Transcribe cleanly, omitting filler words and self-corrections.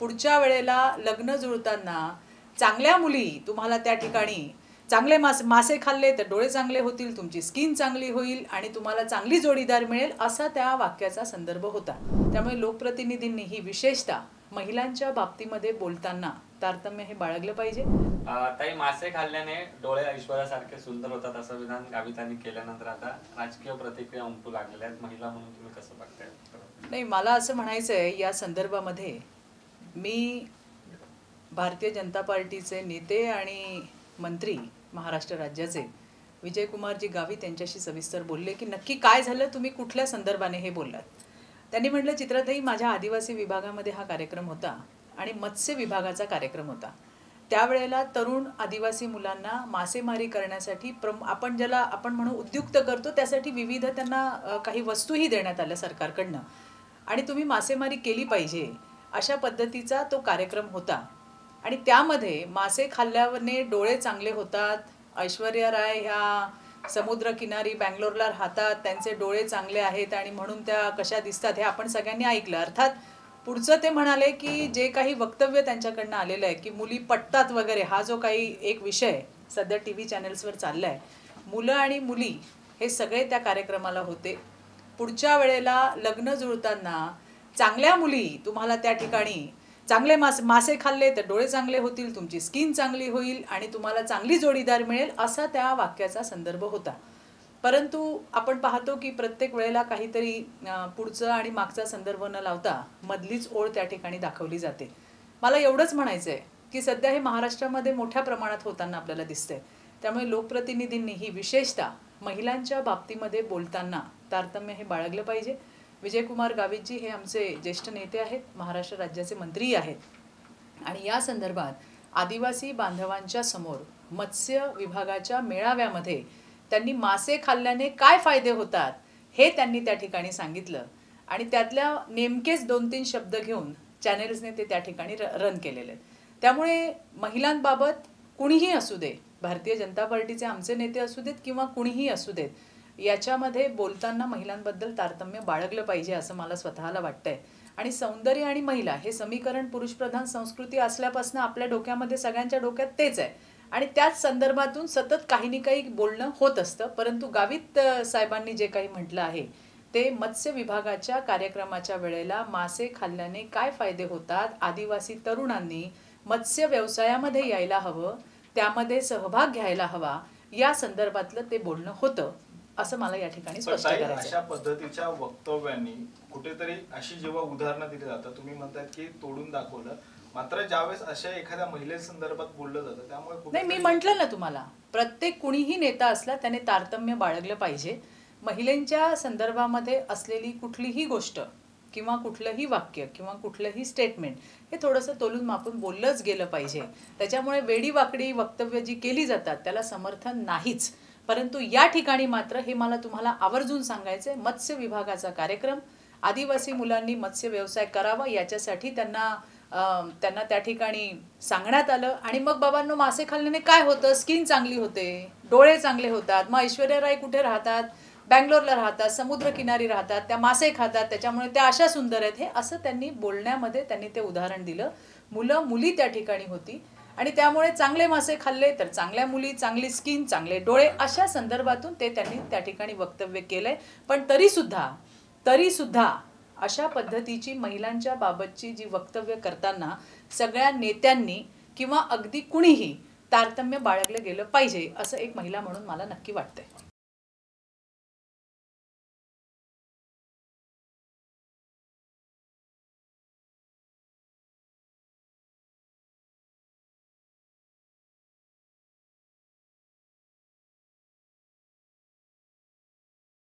पुढच्या वेळेला लग्न जुळताना चांगल्या मुली तुम्हाला त्या ठिकाणी चांगले मासे खाल्ले तर डोळे चांगले होतील, तुमची स्किन चांगली होईल आणि तुम्हाला चांगली जोडीदार मिळेल, असा त्या वाक्याचा संदर्भ होता। त्यामुळे लोकप्रतिनिधींनी ही विशेषतः महिलांच्या बाबतीमध्ये बोलताना तारतम्य हे बाळगलं पाहिजे। ताई, मासे खाल्ल्याने डोळे ऐश्वर्यासारखे सुंदर होतात असं विधान गावितांनी केल्यानंतर आता राजकीय प्रतिक्रिया उमटू लागलेल्या आहेत। महिला म्हणून तुम्ही कसं बघताय? नाही, मला असं म्हणायचंय या संदर्भामध्ये मी भारतीय जनता पार्टीचे नेते आणि मंत्री महाराष्ट्र राज्याचे विजयकुमारजी गावित यांच्याशी सविस्तर बोलले की नक्की काय झालं, तुम्ही कुठल्या संदर्भाने हे बोललात। त्यांनी म्हटलं, चित्राताई, माझ्या आदिवासी विभागामध्ये हा कार्यक्रम होता आणि मत्स्य विभागाचा कार्यक्रम होता। त्यावेळेला तरुण आदिवासी मुलांना मासेमारी करण्यासाठी आपण ज्याला आपण म्हणू उद्युक्त करतो, त्यासाठी विविध त्यांना काही वस्तूही देण्यात आल्या सरकारकडनं आणि तुम्ही मासेमारी केली पाहिजे अशा पद्धतीचा तो कार्यक्रम होता। आणि त्यामध्ये मासे खाल्ल्याने डोळे चांगले होतात, ऐश्वर्या राय ह्या समुद्रकिनारी बँगलोरला राहतात, त्यांचे डोळे चांगले आहेत आणि म्हणून त्या कशा दिसतात हे आपण सगळ्यांनी ऐकलं। अर्थात पुढचं ते म्हणाले की जे काही वक्तव्य त्यांच्याकडनं आलेलं आहे की मुली पटतात वगैरे, हा जो काही एक विषय सध्या टी व्ही चॅनल्सवर चालला आहे, मुलं आणि मुली हे सगळे त्या कार्यक्रमाला होते। पुढच्या वेळेला लग्न जुळताना चांगल्या मुली तुम्हाला त्या ठिकाणी चांगले मासे खाल्ले तर डोळे चांगले होतील, तुमची स्किन चांगली होईल आणि तुम्हाला चांगली जोडीदार मिळेल, असा त्या वाक्याचा संदर्भ होता। परंतु आपण पाहतो की प्रत्येक वेळेला काहीतरी पुढचं आणि मागचा संदर्भ न लावता मधलीच ओळ त्या ठिकाणी दाखवली जाते। मला एवढंच म्हणायचं आहे की सध्या हे महाराष्ट्रामध्ये मोठ्या प्रमाणात होताना आपल्याला दिसतंय। त्यामुळे लोकप्रतिनिधींनी ही विशेषतः महिलांच्या बाबतीमध्ये बोलताना तारतम्य हे बाळगलं पाहिजे। विजयकुमार गावितजी हे आमचे ज्येष्ठ नेते आहेत, महाराष्ट्र राज्याचे मंत्री आहेत आणि या संदर्भात आदिवासी बांधवांच्या समोर मत्स्य विभागाच्या मेळाव्यामध्ये त्यांनी मासे खाल्ल्याने काय फायदे होतात हे त्यांनी त्या ठिकाणी सांगितलं आणि त्यातल्या नेमकेच 2-3 शब्द घेऊन चॅनेल्सने ते त्या ठिकाणी रन केलेले आहेत। त्यामुळे महिलांबाबत कुणीही असू दे, भारतीय जनता पार्टीचे आमचे नेते असू देत किंवा कुणीही असू देत, याच्यामध्ये बोलताना महिलांबद्दल तारतम्य बाळगलं पाहिजे असं मला स्वतःला वाटतंय। आणि सौंदर्य आणि महिला हे समीकरण पुरुषप्रधान संस्कृती असल्यापासून आपल्या डोक्यामध्ये सगळ्यांच्या डोक्यात तेच आहे आणि त्याच संदर्भातून सतत काही ना काही बोलणं होत असतं। परंतु गावित साहेबांनी जे काही म्हटलं आहे ते मत्स्य विभागाच्या कार्यक्रमाच्या वेळेला मासे खाल्ल्याने काय फायदे होतात, आदिवासी तरुणांनी मत्स्य व्यवसायामध्ये यायला हवं, त्यामध्ये सहभाग घ्यायला हवा, या संदर्भातलं ते बोलणं होतं असं मला या ठिकाणी स्पष्ट करायचं आहे। अशा पद्धतीच्या वक्तव्यांनी कुठेतरी अशी जेव्हा उदाहरणं दिली जातात, तुम्ही म्हणतात की तोडून दाखवलं, मात्र ज्यावेळेस अशा एखाद्या महिलेसंदर्भात बोललं जातं त्यामुळे नाही, मी म्हटलं ना तुम्हाला, प्रत्येक कुणीही नेता असला त्याने तारतम्य बाळगलं पाहिजे। महिलांच्या संदर्भामध्ये असलेली कुठलीही गोष्ट किंवा कुठलंही वाक्य किंवा कुठलंही स्टेटमेंट हे थोडंसं तोलून मापून बोललंच गेलं पाहिजे। त्याच्यामुळे वेडीवाकडी वक्तव्य जी केली जातात त्याला समर्थन नाहीच। परंतु या ठिकाणी मात्र हे मला तुम्हाला आवर्जून सांगायचं आहे, मत्स्य विभागाचा कार्यक्रम, आदिवासी मुलांनी मत्स्य व्यवसाय करावा याच्यासाठी त्यांना त्या ठिकाणी सांगण्यात आलं आणि मग बाबांनो, मासे खाल्ल्याने काय होतं, स्किन चांगली होते, डोळे चांगले होतात, मग ऐश्वर्या राय कुठे राहतात, बँगलोरला राहतात, समुद्रकिनारी राहतात, त्या मासे खातात त्याच्यामुळे त्या अशा सुंदर आहेत, हे असं त्यांनी बोलण्यामध्ये त्यांनी ते उदाहरण दिलं। मुलं मुली त्या ठिकाणी होती आणि त्यामुळे चांगले मासे खाल्ले तर चांगल्या मुली, चांगली स्किन, चांगले डोळे, अशा संदर्भातून ते त्यांनी त्या ठिकाणी वक्तव्य केलंय। पण तरीसुद्धा अशा पद्धतीची महिलांच्या बाबतची जी वक्तव्य करताना सगळ्या नेत्यांनी किंवा अगदी कुणीही तारतम्य बाळगलं गेलं पाहिजे असं एक महिला म्हणून मला नक्की वाटतंय।